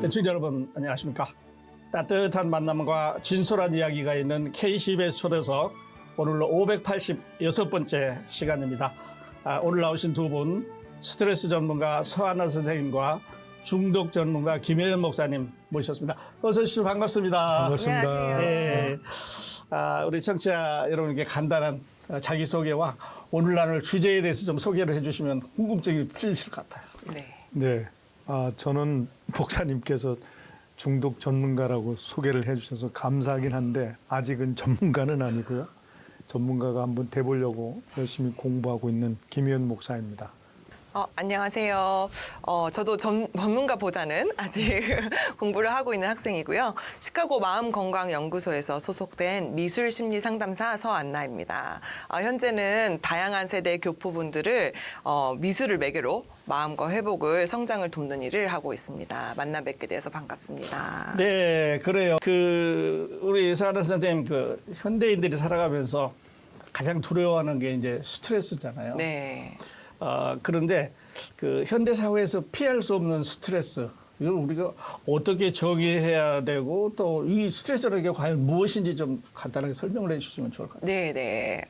시청자 여러분 안녕하십니까. 따뜻한 만남과 진솔한 이야기가 있는 KCBS 초대석 오늘로 586번째 시간입니다. 오늘 나오신 두 분 스트레스 전문가 서하나 선생님과 중독 전문가 김혜연 목사님 모셨습니다. 어서 오십시오. 반갑습니다. 반갑습니다. 안녕하세요. 네. 우리 청취자 여러분께 간단한 자기소개와 오늘 나눌 주제에 대해서 좀 소개를 해주시면 궁금증이 풀리실 것 같아요. 네. 네, 저는 목사님께서 중독 전문가라고 소개를 해주셔서 감사하긴 한데 아직은 전문가는 아니고요. 전문가가 한번 돼보려고 열심히 공부하고 있는 김혜연 목사입니다. 안녕하세요. 저도 전문가보다는 아직 공부를 하고 있는 학생이고요. 시카고 마음건강연구소에서 소속된 미술심리상담사 서안나입니다. 현재는 다양한 세대의 교포분들을 미술을 매개로 마음과 회복을, 성장을 돕는 일을 하고 있습니다. 만나 뵙게 돼서 반갑습니다. 네, 그래요. 우리 서하나 선생님, 현대인들이 살아가면서 가장 두려워하는 게 이제 스트레스잖아요. 네. 그런데 현대 사회에서 피할 수 없는 스트레스, 이걸 우리가 어떻게 정의해야 되고 또 이 스트레스라는 게 과연 무엇인지 좀 간단하게 설명을 해주시면 좋을 것 같아요. 네.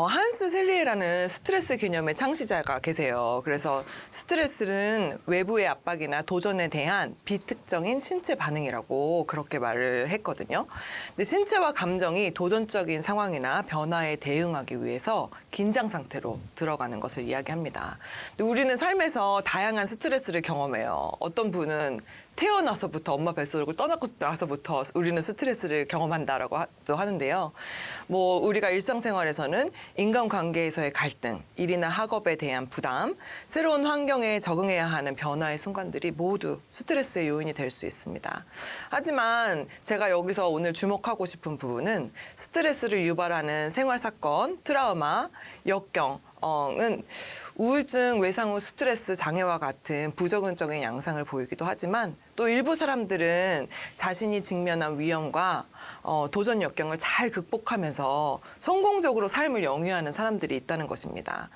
한스 셀리에라는 스트레스 개념의 창시자가 계세요. 그래서 스트레스는 외부의 압박이나 도전에 대한 비특정인 신체 반응이라고 그렇게 말을 했거든요. 근데 신체와 감정이 도전적인 상황이나 변화에 대응하기 위해서 긴장 상태로 들어가는 것을 이야기합니다. 근데 우리는 삶에서 다양한 스트레스를 경험해요. 어떤 분은 태어나서부터 엄마 뱃속을 떠나고 나서부터 우리는 스트레스를 경험한다라고 하는데요. 우리가 일상생활에서는 인간관계에서의 갈등, 일이나 학업에 대한 부담, 새로운 환경에 적응해야 하는 변화의 순간들이 모두 스트레스의 요인이 될 수 있습니다. 하지만 제가 여기서 오늘 주목하고 싶은 부분은 스트레스를 유발하는 생활사건, 트라우마, 역경, 은 우울증, 외상 후 스트레스 장애와 같은 부적응적인 양상을 보이기도 하지만 또 일부 사람들은 자신이 직면한 위험과 도전 역경을 잘 극복하면서 성공적으로 삶을 영위하는 사람들이 있다는 것입니다.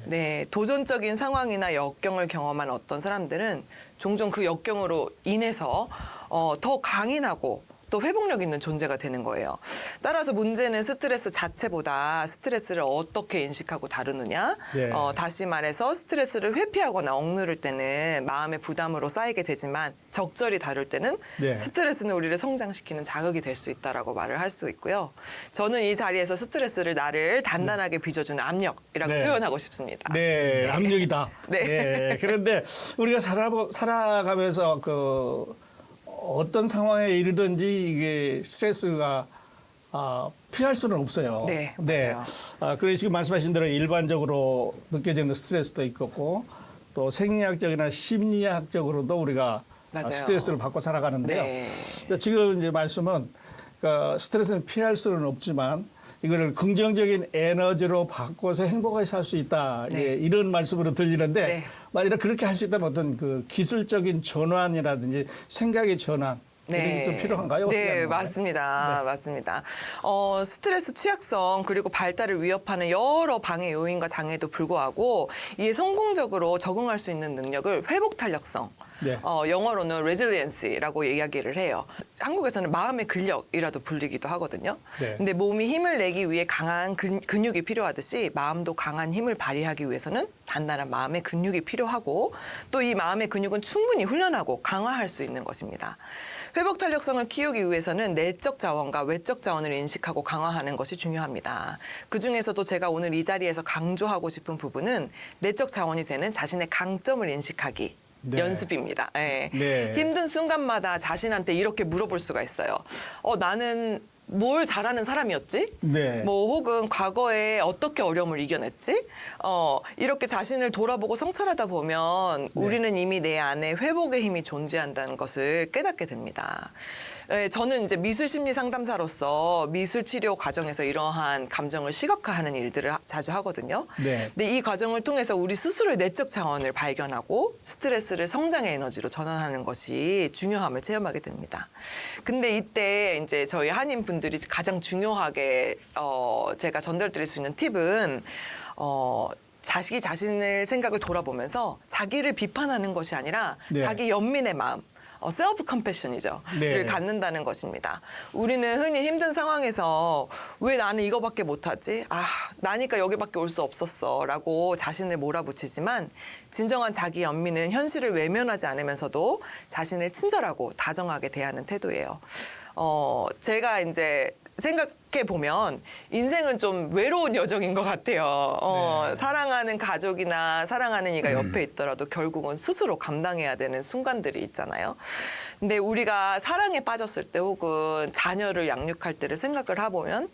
네, 도전적인 상황이나 역경을 경험한 어떤 사람들은 종종 그 역경으로 인해서 더 강인하고 또 회복력 있는 존재가 되는 거예요. 따라서 문제는 스트레스 자체보다 스트레스를 어떻게 인식하고 다루느냐. 네. 다시 말해서 스트레스를 회피하거나 억누를 때는 마음의 부담으로 쌓이게 되지만 적절히 다룰 때는 네. 스트레스는 우리를 성장시키는 자극이 될 수 있다라고 말을 할 수 있고요. 저는 이 자리에서 스트레스를 나를 단단하게 빚어주는 압력이라고 네. 표현하고 싶습니다. 네, 압력이다. 네. 그런데 우리가 살아가면서 어떤 상황에 이르든지 이게 스트레스가 피할 수는 없어요. 네, 맞아요. 그래서 지금 말씀하신 대로 일반적으로 느껴지는 스트레스도 있고 또 생리학적이나 심리학적으로도 우리가 맞아요. 스트레스를 받고 살아가는데요. 네. 근데 지금 이제 말씀은 스트레스는 피할 수는 없지만 이거를 긍정적인 에너지로 바꿔서 행복하게 살 수 있다. 네. 이런 말씀으로 들리는데 네. 만약 그렇게 할 수 있다면 어떤 기술적인 전환이라든지 생각의 전환 이런 게 또 필요한가요? 어떻게 네, 하는 건가요? 맞습니다. 맞습니다. 스트레스 취약성 그리고 발달을 위협하는 여러 방해 요인과 장애에도 불구하고 이에 성공적으로 적응할 수 있는 능력을 회복 탄력성, 네. 영어로는 resilience라고 이야기를 해요. 한국에서는 마음의 근력이라도 불리기도 하거든요. 네. 근데 몸이 힘을 내기 위해 강한 근육이 필요하듯이 마음도 강한 힘을 발휘하기 위해서는 단단한 마음의 근육이 필요하고 또 이 마음의 근육은 충분히 훈련하고 강화할 수 있는 것입니다. 회복 탄력성을 키우기 위해서는 내적 자원과 외적 자원을 인식하고 강화하는 것이 중요합니다. 그중에서도 제가 오늘 이 자리에서 강조하고 싶은 부분은 내적 자원이 되는 자신의 강점을 인식하기. 네. 연습입니다. 네. 네. 힘든 순간마다 자신한테 이렇게 물어볼 수가 있어요. 나는 뭘 잘하는 사람이었지? 네. 혹은 과거에 어떻게 어려움을 이겨냈지? 이렇게 자신을 돌아보고 성찰하다 보면 우리는 이미 내 안에 회복의 힘이 존재한다는 것을 깨닫게 됩니다. 저는 이제 미술 심리 상담사로서 미술 치료 과정에서 이러한 감정을 시각화하는 일들을 자주 하거든요. 네. 근데 이 과정을 통해서 우리 스스로의 내적 자원을 발견하고 스트레스를 성장의 에너지로 전환하는 것이 중요함을 체험하게 됩니다. 근데 이때 이제 저희 한인 분들이 가장 중요하게 제가 전달드릴 수 있는 팁은 자신을 생각을 돌아보면서 자기를 비판하는 것이 아니라 네. 자기 연민의 마음, 셀프 컴패션이죠. 네. 를 갖는다는 것입니다. 우리는 흔히 힘든 상황에서 왜 나는 이거밖에 못하지? 나니까 여기밖에 올 수 없었어라고 자신을 몰아붙이지만 진정한 자기 연민은 현실을 외면하지 않으면서도 자신을 친절하고 다정하게 대하는 태도예요. 제가 이제 생각해 보면 인생은 좀 외로운 여정인 것 같아요. 사랑하는 가족이나 사랑하는 이가 옆에 있더라도 결국은 스스로 감당해야 되는 순간들이 있잖아요. 근데 우리가 사랑에 빠졌을 때 혹은 자녀를 양육할 때를 생각을 해보면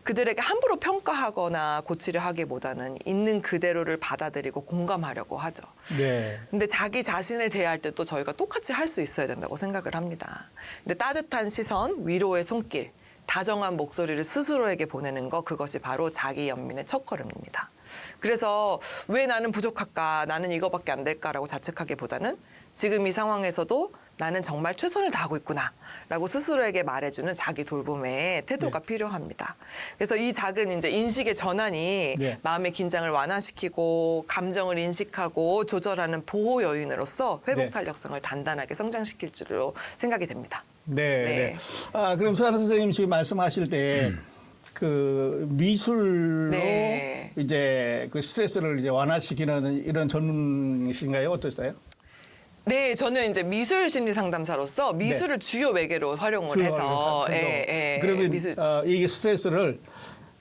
그들에게 함부로 평가하거나 고치려 하기보다는 있는 그대로를 받아들이고 공감하려고 하죠. 네. 근데 자기 자신을 대할 때도 저희가 똑같이 할 수 있어야 된다고 생각을 합니다. 근데 따뜻한 시선, 위로의 손길, 다정한 목소리를 스스로에게 보내는 거, 그것이 바로 자기 연민의 첫걸음입니다. 그래서 왜 나는 부족할까, 나는 이거밖에 안 될까라고 자책하기보다는 지금 이 상황에서도 나는 정말 최선을 다하고 있구나 라고 스스로에게 말해주는 자기 돌봄의 태도가 필요합니다. 그래서 이 작은 이제 인식의 전환이 네. 마음의 긴장을 완화시키고 감정을 인식하고 조절하는 보호 요인으로서 회복 네. 탄력성을 단단하게 성장시킬 줄로 생각이 됩니다. 네. 네. 네. 그럼 수아나 선생님 지금 말씀하실 때 그 미술로 네. 이제 그 스트레스를 이제 완화시키는 이런 전문이신가요? 어떠세요? 네, 저는 이제 미술 심리 상담사로서 미술을 주요 매개로 활용을 해서 그러면 미술 이게 스트레스를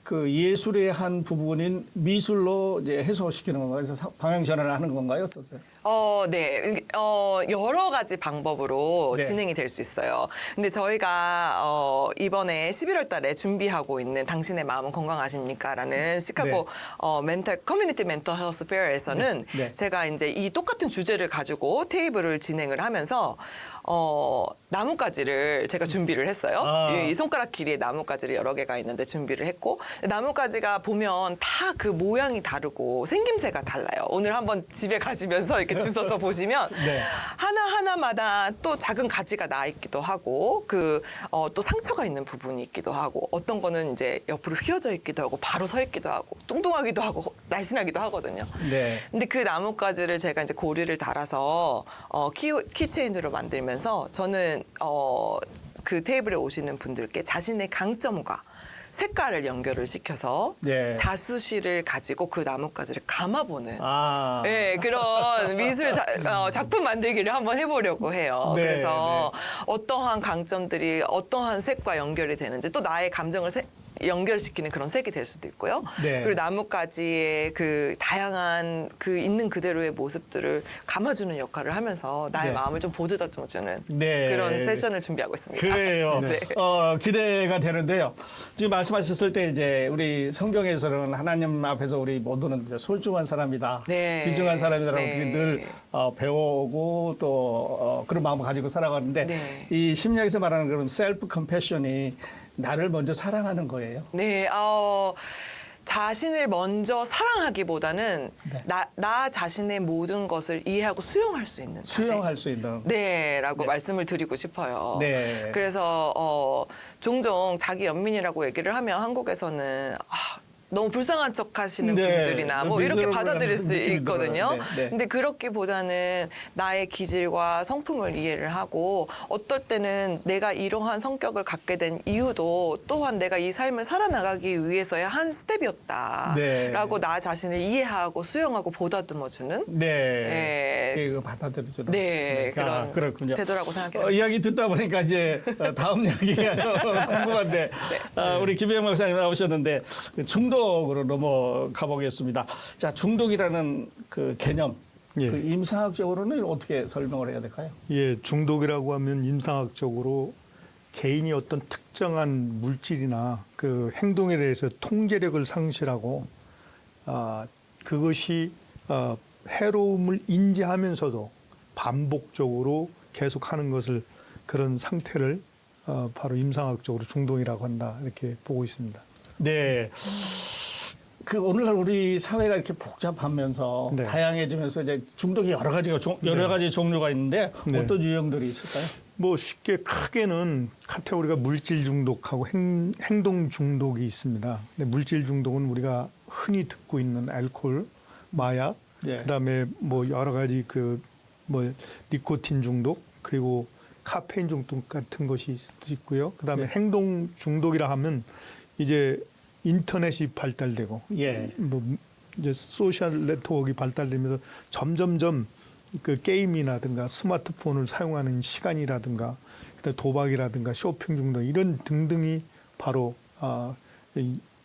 그 예술의 한 부분인 미술로 이제 해소시키는 건가요? 그래서 방향 전환을 하는 건가요? 어떠세요? 네. 여러 가지 방법으로 네. 진행이 될 수 있어요. 근데 저희가 이번에 11월 달에 준비하고 있는 당신의 마음은 건강하십니까? 라는 시카고 커뮤니티 멘털 헬스 페어에서는 네. 네. 제가 이제 이 똑같은 주제를 가지고 테이블을 진행을 하면서 나뭇가지를 제가 준비를 했어요. 이 손가락 길이의 나뭇가지를 여러 개가 있는데 준비를 했고, 나뭇가지가 보면 다 그 모양이 다르고 생김새가 달라요. 오늘 한번 집에 가시면서 이렇게 주워서 보시면 네. 하나하나마다 또 작은 가지가 나 있기도 하고 또 상처가 있는 부분이 있기도 하고 어떤 거는 이제 옆으로 휘어져 있기도 하고 바로 서 있기도 하고 뚱뚱하기도 하고 날씬하기도 하거든요. 네. 근데 그 나뭇가지를 제가 이제 고리를 달아서 키체인으로 만들면서 저는 그 테이블에 오시는 분들께 자신의 강점과 색깔을 연결을 시켜서 네. 자수시를 가지고 그 나뭇가지를 감아보는 아. 네, 그런 미술 작품 만들기를 한번 해보려고 해요. 네, 그래서 어떠한 강점들이 어떠한 색과 연결이 되는지 또 나의 감정을 연결시키는 그런 색이 될 수도 있고요. 네. 그리고 나뭇가지의 그 다양한 그 있는 그대로의 모습들을 감아주는 역할을 하면서 나의 네. 마음을 좀 보듬어주는 네. 그런 세션을 준비하고 있습니다. 그래요. 네. 기대가 되는데요. 지금 말씀하셨을 때 이제 우리 성경에서는 하나님 앞에서 우리 모두는 이제 소중한 사람이다. 네. 귀중한 사람이다라고 네. 늘 배워오고 또 그런 마음을 가지고 살아가는데 네. 이 심리학에서 말하는 그런 셀프 컴패션이 나를 먼저 사랑하는 거예요. 네, 자신을 먼저 사랑하기보다는 네. 나 자신의 모든 것을 이해하고 수용할 수 있는 자세. 수용할 수 있는. 네라고 말씀을 드리고 싶어요. 네. 그래서 종종 자기 연민이라고 얘기를 하면 한국에서는 너무 불쌍한 척 하시는 네. 분들이나 뭐 이렇게 미serable 받아들일 수 느낌이 있거든요. 들어요. 네. 근데 그렇기보다는 나의 기질과 성품을 이해를 하고 어떨 때는 내가 이러한 성격을 갖게 된 이유도 또한 내가 이 삶을 살아나가기 위해서의 한 스텝이었다라고 네. 나 자신을 이해하고 수용하고 보다듬어주는 네. 네. 이거 받아들여주는. 네, 그런 그렇군요. 태도라고 생각해요. 이야기 듣다 보니까 이제 다음 이야기가 좀 궁금한데 우리 김혜영 박사님 나오셨는데 그 중독으로 넘어가 보겠습니다. 자, 중독이라는 그 개념, 예. 그 임상학적으로는 어떻게 설명을 해야 될까요? 예, 중독이라고 하면 임상학적으로 개인이 어떤 특정한 물질이나 그 행동에 대해서 통제력을 상실하고 그것이 해로움을 인지하면서도 반복적으로 계속하는 것을 그런 상태를 바로 임상학적으로 중독이라고 한다 이렇게 보고 있습니다. 네. 그 오늘날 우리 사회가 이렇게 복잡하면서 네. 다양해지면서 이제 중독이 여러 가지 종류가 있는데 네. 어떤 유형들이 있을까요? 뭐 쉽게 크게는 카테고리가 물질 중독하고 행동 중독이 있습니다. 근데 물질 중독은 우리가 흔히 듣고 있는 알코올, 마약, 네. 그다음에 뭐 여러 가지 그 뭐 니코틴 중독 그리고 카페인 중독 같은 것이 있고요. 그다음에 네. 행동 중독이라 하면 이제 인터넷이 발달되고 예. 뭐 이제 소셜 네트워크가 발달되면서 점점점 그 게임이라든가 스마트폰을 사용하는 시간이라든가 그다음에 도박이라든가 쇼핑 중독 이런 등등이 바로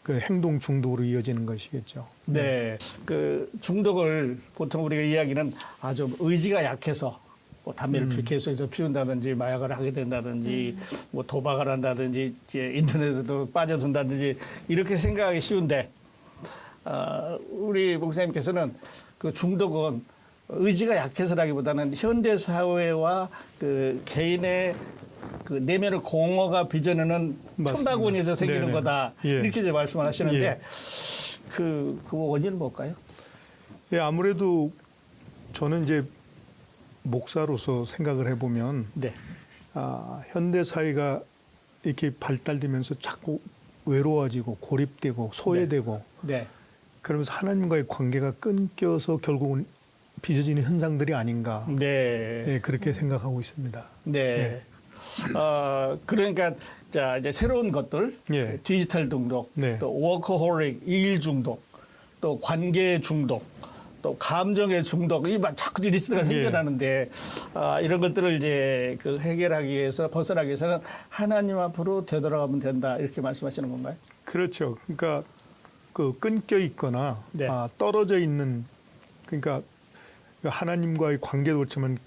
그 행동 중독으로 이어지는 것이겠죠. 네. 그 중독을 보통 우리가 이야기는 좀 의지가 약해서 뭐 담배를 계속해서 피운다든지 마약을 하게 된다든지 뭐 도박을 한다든지 이제 인터넷에도 빠져든다든지 이렇게 생각하기 쉬운데 우리 목사님께서는 그 중독은 의지가 약해서라기보다는 현대 사회와 그 개인의 그 내면의 공허가 빚어내는 맞습니다. 천바구니에서 생기는 네네. 거다 예. 이렇게 이제 말씀을 하시는데 예. 그 원인은 뭘까요? 예, 아무래도 저는 이제 목사로서 생각을 해보면 네. 현대 사회가 이렇게 발달되면서 자꾸 외로워지고 고립되고 소외되고 네. 그러면서 하나님과의 관계가 끊겨서 결국은 빚어지는 현상들이 아닌가 네. 예, 그렇게 생각하고 있습니다. 네. 그러니까 자 이제 새로운 것들, 예. 그 디지털 중독, 네. 또 워커홀릭, 일 중독, 또 관계 중독, 또 감정의 중독, 이 자꾸 리스트가 생겨나는데 이런 것들을 이제 그 해결하기 위해서 벗어나기 위해서는 하나님 앞으로 되돌아가면 된다 이렇게 말씀하시는 건가요? 그렇죠. 그러니까 그 끊겨 있거나 네. 떨어져 있는 그러니까 하나님과의 관계도 그렇지만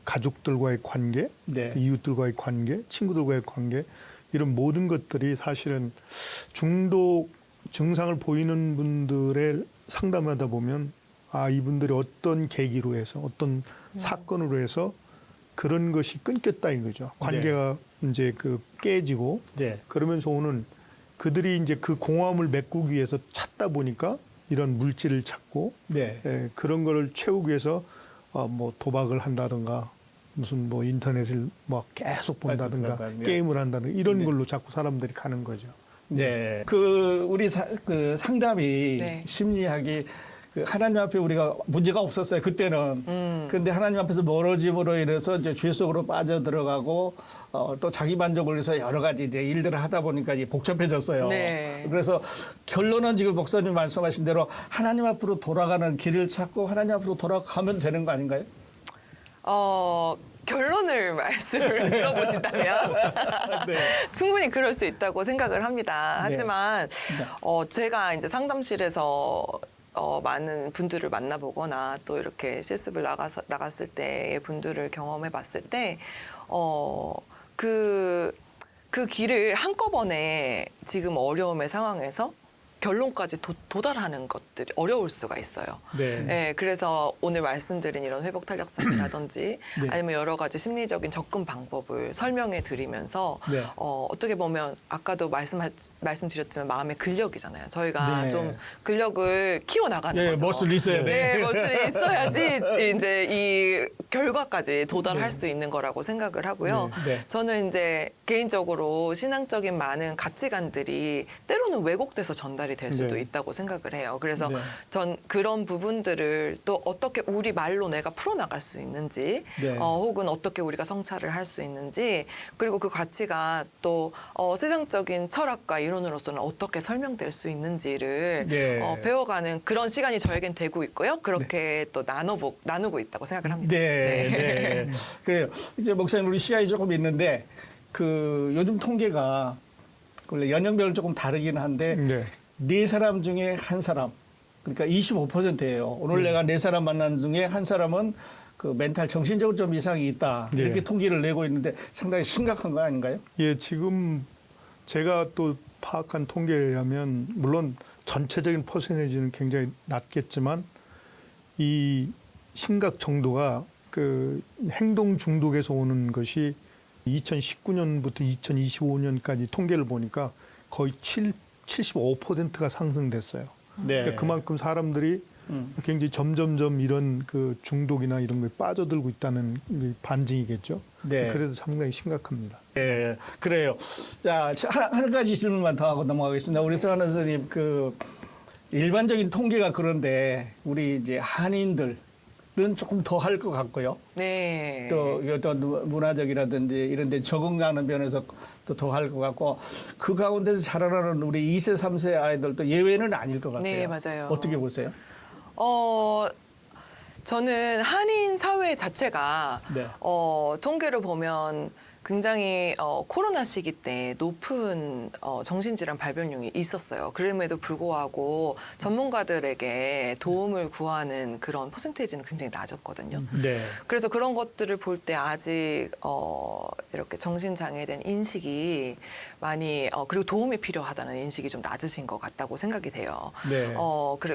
가족들과의 관계, 네. 이웃들과의 관계, 친구들과의 관계 이런 모든 것들이 사실은 중독 증상을 보이는 분들의 상담하다 보면 이분들이 어떤 계기로 해서 어떤 사건으로 해서 그런 것이 끊겼다 이거죠. 관계가 이제 그 깨지고 네. 그러면서 오는 그들이 이제 그 공허함을 메꾸기 위해서 찾다 보니까 이런 물질을 찾고 네. 그런 거를 채우기 위해서 뭐 도박을 한다든가 무슨 뭐 인터넷을 뭐 계속 본다든가 네. 게임을 한다든가 이런 네. 걸로 자꾸 사람들이 가는 거죠. 네. 그 우리 그 상담이 네. 심리학이 그 하나님 앞에 우리가 문제가 없었어요. 그때는. 근데 하나님 앞에서 멀어짐으로 인해서 이제 죄 속으로 빠져 들어가고 또 자기 만족을 위해서 여러 가지 이제 일들을 하다 보니까 이제 복잡해졌어요. 네. 그래서 결론은 지금 목사님 말씀하신 대로 하나님 앞으로 돌아가는 길을 찾고 하나님 앞으로 돌아가면 되는 거 아닌가요? 결론을 말씀을 들어보신다면 네. 충분히 그럴 수 있다고 생각을 합니다. 네. 하지만 제가 이제 상담실에서 많은 분들을 만나보거나 또 이렇게 실습을 나갔을 때의 분들을 경험해봤을 때 그 길을 한꺼번에 지금 어려움의 상황에서 결론까지 도달하는 것들이 어려울 수가 있어요. 네. 예, 그래서 오늘 말씀드린 이런 회복 탄력성이라든지 네. 아니면 여러 가지 심리적인 접근 방법을 설명해 드리면서 네. 어떻게 보면 아까도 말씀드렸지만 마음의 근력이잖아요. 저희가 네. 좀 근력을 키워나가는 예, 거죠. 멋을 있어야 돼. 네, 멋을 있어야지 이제 이 결과까지 도달할 네. 수 있는 거라고 생각을 하고요. 네. 저는 이제 개인적으로 신앙적인 많은 가치관들이 때로는 왜곡돼서 전달이 될 수도 네. 있다고 생각을 해요. 그래서 네. 전 그런 부분들을 또 어떻게 우리 말로 내가 풀어나갈 수 있는지 네. 혹은 어떻게 우리가 성찰을 할 수 있는지 그리고 그 가치가 또 세상적인 철학과 이론으로서는 어떻게 설명될 수 있는지를 네. 배워가는 그런 시간이 저에겐 되고 있고요. 그렇게 또 나누고 있다고 생각을 합니다. 네, 네. 그래요. 이제 목사님 우리 시간이 조금 있는데 그 요즘 통계가 원래 연령별로 조금 다르긴 한데 네. 네 사람 중에 한 사람 그러니까 25%예요. 오늘 내가 네 사람 만난 중에 한 사람은 그 멘탈 정신적으로 좀 이상이 있다 네. 이렇게 통계를 내고 있는데 상당히 심각한 거 아닌가요? 예, 지금 제가 또 파악한 통계에 의하면 물론 전체적인 퍼센테이지는 굉장히 낮겠지만 이 심각 정도가 그 행동 중독에서 오는 것이 2019년부터 2025년까지 통계를 보니까 거의 75%가 상승됐어요. 네. 그러니까 그만큼 사람들이 굉장히 점점점 이런 그 중독이나 이런 거에 빠져들고 있다는 반증이겠죠. 네. 그래서 상당히 심각합니다. 네, 그래요. 자, 한 가지 질문만 더 하고 넘어가겠습니다. 우리 서하나 선생님, 그 일반적인 통계가 그런데 우리 이제 한인들 조금 더 할 것 같고요. 네. 또 어떤 문화적이라든지 이런 데 적응하는 면에서 또 더 할 것 같고 그 가운데서 자라나는 우리 2세, 3세 아이들도 예외는 아닐 것 같아요. 네, 맞아요. 어떻게 보세요? 저는 한인 사회 자체가 네. 통계를 보면 굉장히 코로나 시기 때 높은 정신질환 발병률이 있었어요. 그럼에도 불구하고 전문가들에게 도움을 구하는 그런 퍼센테이지는 굉장히 낮았거든요. 네. 그래서 그런 것들을 볼 때 아직 이렇게 정신장애에 대한 인식이 많이 그리고 도움이 필요하다는 인식이 좀 낮으신 것 같다고 생각이 돼요. 네.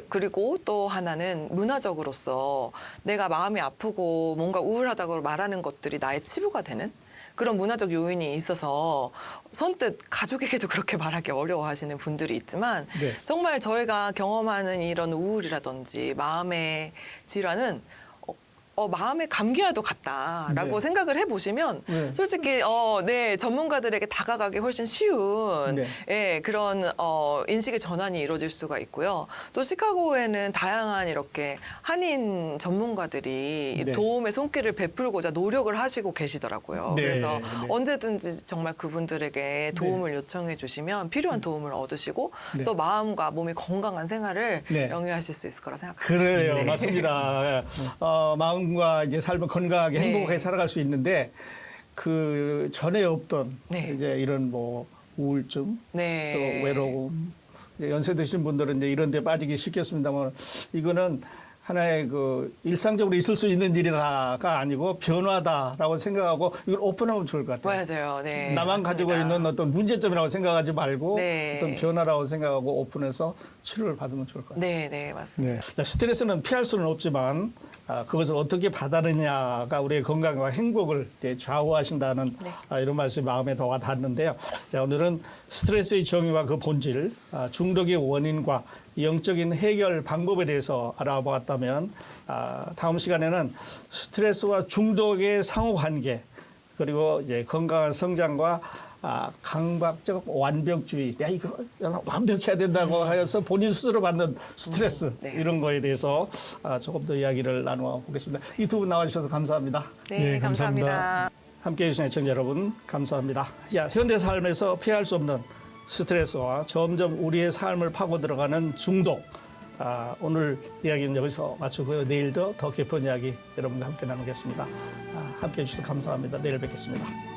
그리고 또 하나는 문화적으로서 내가 마음이 아프고 뭔가 우울하다고 말하는 것들이 나의 치부가 되는 그런 문화적 요인이 있어서 선뜻 가족에게도 그렇게 말하기 어려워하시는 분들이 있지만 네. 정말 저희가 경험하는 이런 우울이라든지 마음의 질환은 마음의 감기와도 같다라고 네. 생각을 해보시면 네. 솔직히 네, 전문가들에게 다가가기 훨씬 쉬운 네. 예, 그런 인식의 전환이 이루어질 수가 있고요. 또 시카고에는 다양한 이렇게 한인 전문가들이 네. 도움의 손길을 베풀고자 노력을 하시고 계시더라고요. 네. 그래서 네. 언제든지 정말 그분들에게 도움을 요청해 주시면 필요한 도움을 얻으시고 네. 또 마음과 몸이 건강한 생활을 네. 영위하실 수 있을 거라 생각합니다. 그래요, 네. 맞습니다. 마음과 이제 삶을 건강하게 네. 행복하게 살아갈 수 있는데 그 전에 없던 네. 이제 이런 뭐 우울증, 네. 또 외로움, 이제 연세 드신 분들은 이제 이런 데 빠지기 쉽겠습니다만 이거는 하나의 그 일상적으로 있을 수 있는 일이다가 아니고 변화다라고 생각하고 이걸 오픈하면 좋을 것 같아요. 맞아요. 네. 나만 맞습니다. 가지고 있는 어떤 문제점이라고 생각하지 말고 네. 어떤 변화라고 생각하고 오픈해서 치료를 받으면 좋을 것 같아요. 네, 네, 맞습니다. 네. 자, 스트레스는 피할 수는 없지만 그것을 어떻게 받아느냐가 우리의 건강과 행복을 이제 좌우하신다는 네. 이런 말씀이 마음에 더 와닿는데요. 자, 오늘은 스트레스의 정의와 그 본질, 중독의 원인과 영적인 해결 방법에 대해서 알아보았다면 다음 시간에는 스트레스와 중독의 상호관계 그리고 이제 건강한 성장과 강박적 완벽주의, 야 이거 완벽해야 된다고 하여서 본인 스스로 받는 스트레스 네. 이런 거에 대해서 조금 더 이야기를 나누어 보겠습니다. 이 두 분 나와주셔서 감사합니다. 네, 네, 감사합니다. 감사합니다. 함께해 주신 애청자 여러분 감사합니다. 야, 현대 삶에서 피할 수 없는 스트레스와 점점 우리의 삶을 파고 들어가는 중독. 오늘 이야기는 여기서 마치고요. 내일도 더 깊은 이야기 여러분과 함께 나누겠습니다. 함께해 주셔서 감사합니다. 내일 뵙겠습니다.